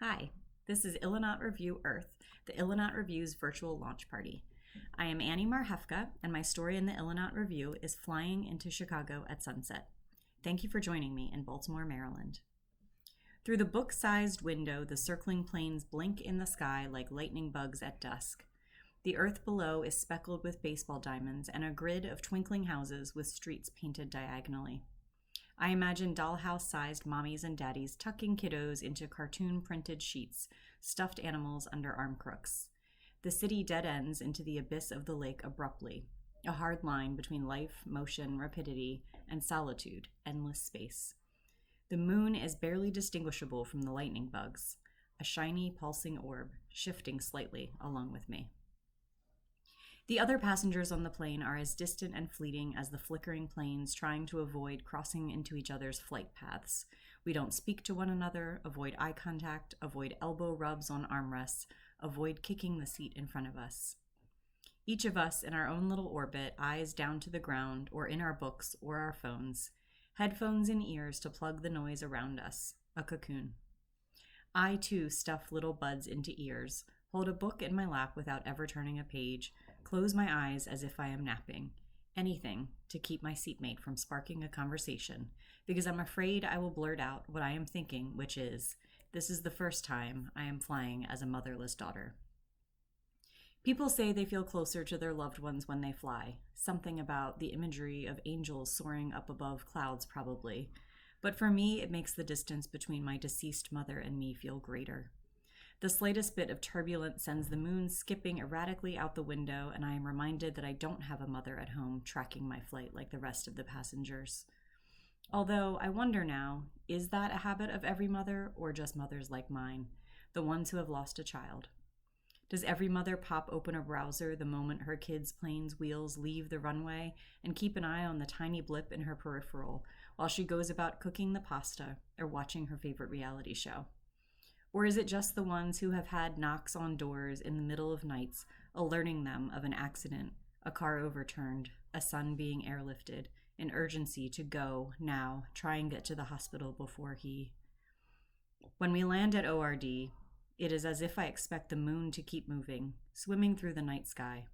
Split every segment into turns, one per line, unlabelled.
Hi, this is IlanotReviewEarth, the Ilanot Review's virtual launch party. I am Annie Marhefka, and my story in the Ilanot Review is Flying into Chicago at Sunset. Thank you for joining me in Baltimore, Maryland. Through the book-sized window, the circling planes blink in the sky like lightning bugs at dusk. The earth below is speckled with baseball diamonds and a grid of twinkling houses with streets painted diagonally. I imagine dollhouse-sized mommies and daddies tucking kiddos into cartoon-printed sheets, stuffed animals under arm crooks. The city dead ends into the abyss of the lake abruptly, a hard line between life, motion, rapidity, and solitude, endless space. The moon is barely distinguishable from the lightning bugs, a shiny, pulsing orb, shifting slightly along with me. The other passengers on the plane are as distant and fleeting as the flickering planes trying to avoid crossing into each other's flight paths. We don't speak to one another, avoid eye contact, avoid elbow rubs on armrests, avoid kicking the seat in front of us. Each of us in our own little orbit, eyes down to the ground or in our books or our phones, headphones in ears to plug the noise around us, a cocoon. I too stuff little buds into ears, hold a book in my lap without ever turning a page, close my eyes as if I am napping. Anything to keep my seatmate from sparking a conversation, because I'm afraid I will blurt out what I am thinking, which is, this is the first time I am flying as a motherless daughter. People say they feel closer to their loved ones when they fly, something about the imagery of angels soaring up above clouds probably, but for me it makes the distance between my deceased mother and me feel greater. The slightest bit of turbulence sends the moon skipping erratically out the window, and I am reminded that I don't have a mother at home tracking my flight like the rest of the passengers. Although, I wonder now, is that a habit of every mother, or just mothers like mine, the ones who have lost a child? Does every mother pop open a browser the moment her kid's plane's wheels leave the runway and keep an eye on the tiny blip in her peripheral while she goes about cooking the pasta or watching her favorite reality show? Or is it just the ones who have had knocks on doors in the middle of nights, alerting them of an accident, a car overturned, a son being airlifted, an urgency to go, now, try and get to the hospital before he... When we land at ORD, it is as if I expect the moon to keep moving, swimming through the night sky.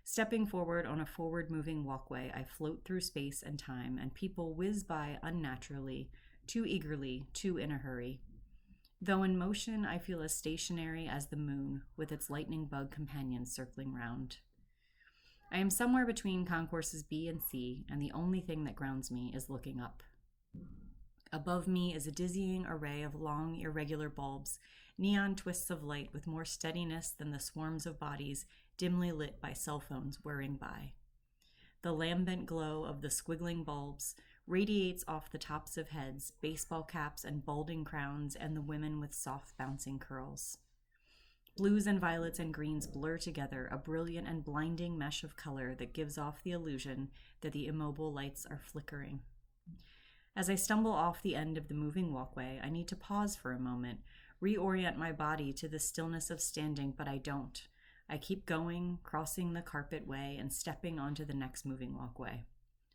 Stepping forward on a forward-moving walkway, I float through space and time, and people whiz by unnaturally, too eagerly, too in a hurry. Though in motion, I feel as stationary as the moon, with its lightning bug companions circling round. I am somewhere between concourses B and C, and the only thing that grounds me is looking up. Above me is a dizzying array of long, irregular bulbs, neon twists of light with more steadiness than the swarms of bodies dimly lit by cell phones whirring by. The lambent glow of the squiggling bulbs radiates off the tops of heads, baseball caps and balding crowns, and the women with soft bouncing curls. Blues and violets and greens blur together, a brilliant and blinding mesh of color that gives off the illusion that the immobile lights are flickering. As I stumble off the end of the moving walkway, I need to pause for a moment, reorient my body to the stillness of standing, but I don't. I keep going, crossing the carpet way and stepping onto the next moving walkway.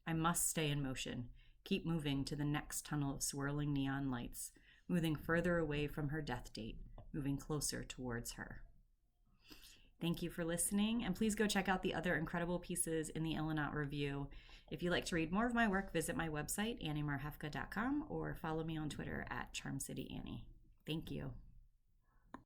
I must stay in motion, keep moving to the next tunnel of swirling neon lights, moving further away from her death date, moving closer towards her. Thank you for listening, and please go check out the other incredible pieces in the Ilanot Review. If you'd like to read more of my work, visit my website, AnnieMarhefka.com, or follow me on Twitter at CharmCityAnnie. Thank you.